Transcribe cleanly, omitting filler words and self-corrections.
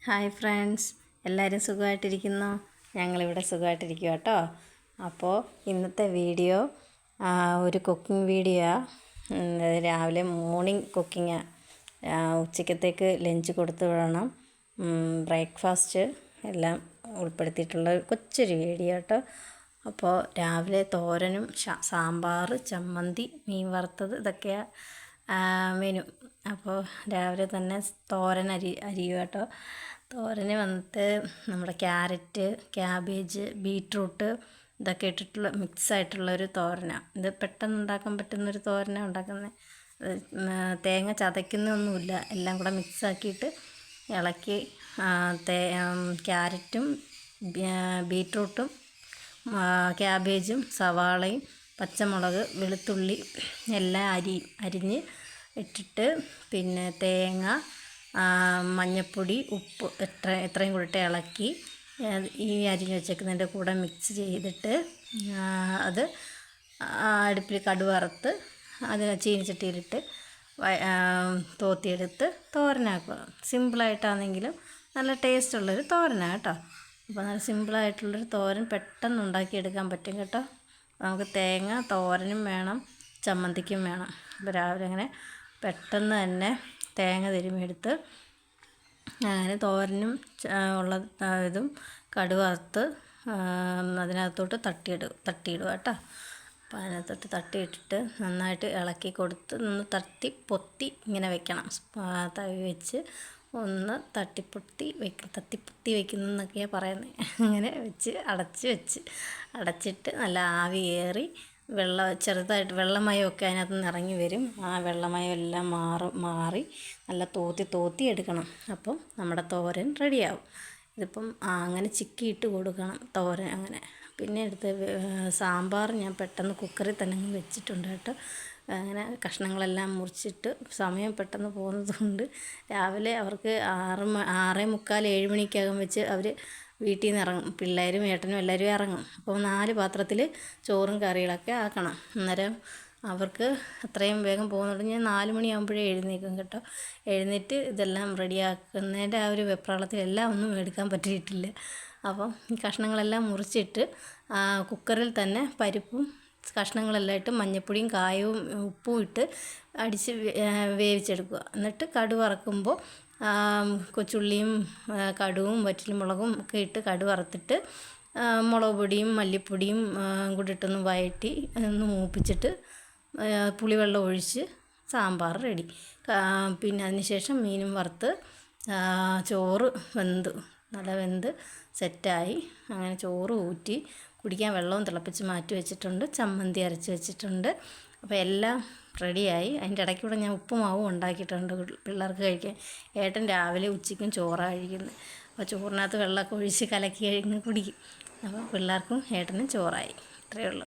Hi friends, എല്ലാവരും സുഖമായിട്ടിരിക്കുന്നോ? ഞങ്ങളിവിടെ സുഖമായിട്ടിരിക്കുക കേട്ടോ. അപ്പോൾ ഇന്നത്തെ വീഡിയോ ഒരു കുക്കിംഗ് വീഡിയോയാണ്. രാവിലെ മോർണിംഗ് കുക്കിങ്ങാണ്. ഉച്ചക്കത്തേക്ക് ലഞ്ച് കൊടുത്തു വിടണം, ബ്രേക്ക്ഫാസ്റ്റ് എല്ലാം ഉൾപ്പെടുത്തിയിട്ടുള്ള കൊച്ചൊരു വീഡിയോ കേട്ടോ. അപ്പോൾ രാവിലെ തോരനും സാമ്പാർ, ചമ്മന്തി, മീൻ വറുത്തത് ഇതൊക്കെയാണ് മെനു. അപ്പോൾ രാവിലെ തന്നെ തോരൻ അരിയുക കേട്ടോ. തോരന് വന്നിട്ട് നമ്മുടെ ക്യാരറ്റ്, ക്യാബേജ്, ബീട്രൂട്ട് ഇതൊക്കെ ഇട്ടിട്ടുള്ള മിക്സായിട്ടുള്ളൊരു തോരനാണ്. ഇത് പെട്ടെന്ന് ഉണ്ടാക്കാൻ പറ്റുന്നൊരു തോരനാണ് ഉണ്ടാക്കുന്നത്. തേങ്ങ ചതയ്ക്കുന്നൊന്നുമില്ല, എല്ലാം കൂടെ മിക്സാക്കിയിട്ട് ഇളക്കി ക്യാരറ്റും ബീട്രൂട്ടും ക്യാബേജും സവാളയും പച്ചമുളക്, വെളുത്തുള്ളി എല്ലാം അരിഞ്ഞ് ഇട്ടിട്ട്, പിന്നെ തേങ്ങ, മഞ്ഞൾപ്പൊടി, ഉപ്പ് എത്രയും കൂടിയിട്ട് ഇളക്കി ഈ അരിഞ്ഞ് വെച്ചേക്കുന്നതിൻ്റെ കൂടെ മിക്സ് ചെയ്തിട്ട് അത് അടുപ്പിൽ കടുക് വറുത്ത് അത് ചീനിച്ചട്ടിയിലിട്ട് തോത്തിയെടുത്ത് തോരനാക്കുക. സിമ്പിളായിട്ടാണെങ്കിലും നല്ല ടേസ്റ്റുള്ളൊരു തോരനാണ് കേട്ടോ. അപ്പോൾ നല്ല സിമ്പിളായിട്ടുള്ളൊരു തോരൻ പെട്ടെന്ന് ഉണ്ടാക്കിയെടുക്കാൻ പറ്റും കേട്ടോ. നമുക്ക് തേങ്ങ തോരനും വേണം, ചമ്മന്തിക്കും വേണം. അപ്പോൾ രാവിലെ അങ്ങനെ പെട്ടെന്ന് തന്നെ തേങ്ങ തിരുമ്മിയെടുത്ത് അങ്ങനെ തോരനും ഉള്ള ഇതും കടുക് വറുത്ത് അതിനകത്തോട്ട് തട്ടിയിടുക കേട്ടോ. അപ്പോൾ അതിനകത്തോട്ട് തട്ടിയിട്ടിട്ട് നന്നായിട്ട് ഇളക്കി കൊടുത്ത് ഒന്ന് തട്ടിപ്പൊത്തി ഇങ്ങനെ വെക്കണം. തവി വെച്ച് ഒന്ന് തട്ടിപ്പൊത്തി വെക്കുന്നതെന്നൊക്കെയാണ് പറയുന്നത്. അങ്ങനെ വെച്ച് അടച്ചിട്ട് നല്ല ആവി കയറി ചെറുതായിട്ട് വെള്ളമയമൊക്കെ അതിനകത്ത് നിന്ന് ഇറങ്ങി വരും. ആ വെള്ളമയം എല്ലാം മാറി നല്ല തോത്തി എടുക്കണം. അപ്പം നമ്മുടെ തോരൻ റെഡിയാവും. ഇതിപ്പം അങ്ങനെ ചിക്കിയിട്ട് കൊടുക്കണം തോരൻ. അങ്ങനെ പിന്നെ എടുത്ത് സാമ്പാർ ഞാൻ പെട്ടെന്ന് കുക്കറിൽ തന്നെ വെച്ചിട്ടുണ്ട് കേട്ടോ. അങ്ങനെ കഷ്ണങ്ങളെല്ലാം മുറിച്ചിട്ട് സമയം പെട്ടെന്ന് പോകുന്നതുകൊണ്ട് രാവിലെ അവർക്ക് 6:45 7 മണിക്കകം വെച്ച് അവർ വീട്ടിൽ നിന്ന് ഇറങ്ങും. പിള്ളേരും ഏട്ടനും എല്ലാവരും ഇറങ്ങും. അപ്പോൾ 4 പാത്രത്തിൽ ചോറും കറികളൊക്കെ ആക്കണം. അന്നേരം അവർക്ക് അത്രയും വേഗം പോകുന്നുണ്ട്. ഞാൻ 4 മണിയാകുമ്പോഴേ എഴുന്നേൽക്കും കേട്ടോ. എഴുന്നേറ്റ് ഇതെല്ലാം റെഡിയാക്കുന്നതിൻ്റെ ആ ഒരു വെപ്രാളത്തിൽ എല്ലാം ഒന്നും എടുക്കാൻ പറ്റിയിട്ടില്ല. അപ്പം ഈ കഷ്ണങ്ങളെല്ലാം മുറിച്ചിട്ട് കുക്കറിൽ തന്നെ പരിപ്പും കഷ്ണങ്ങളെല്ലാം ഇട്ട് മഞ്ഞൾപ്പൊടിയും കായവും ഉപ്പും ഇട്ട് അടിച്ച് വേവിച്ചെടുക്കുക. എന്നിട്ട് കടുക് വറക്കുമ്പോൾ കൊച്ചുള്ളിയും കടുവും വറ്റൽമുളകും ഒക്കെ ഇട്ട് കടുക് വറുത്തിട്ട് മുളക് പൊടിയും മല്ലിപ്പൊടിയും കൂടി ഇട്ടൊന്ന് വഴറ്റി ഒന്ന് മൂപ്പിച്ചിട്ട് പുളിവെള്ളം ഒഴിച്ച് സാമ്പാർ റെഡി. പിന്നെ അതിന് ശേഷം മീനും വറുത്ത് ചോറ് നല്ല വെന്ത് സെറ്റായി. അങ്ങനെ ചോറ് ഊറ്റി കുടിക്കാൻ വെള്ളവും തിളപ്പിച്ച് മാറ്റി വെച്ചിട്ടുണ്ട്. ചമ്മന്തി അരച്ച് വെച്ചിട്ടുണ്ട്. അപ്പോൾ എല്ലാം റെഡിയായി. അതിൻ്റെ ഇടയ്ക്കൂടെ ഞാൻ ഉപ്പുമാവും ഉണ്ടാക്കിയിട്ടുണ്ട് പിള്ളേർക്ക് കഴിക്കാൻ. ഏട്ടൻ രാവിലെ ഉച്ചയ്ക്കും ചോറാണ് കഴിക്കുന്നത്. അപ്പോൾ ചോറിനകത്ത് വെള്ളമൊക്കെ ഒഴിച്ച് കലക്കി കഴിഞ്ഞ് കുടിക്കും. അപ്പോൾ പിള്ളേർക്കും ഏട്ടനും ചോറായി. ഇത്രയേ ഉള്ളൂ.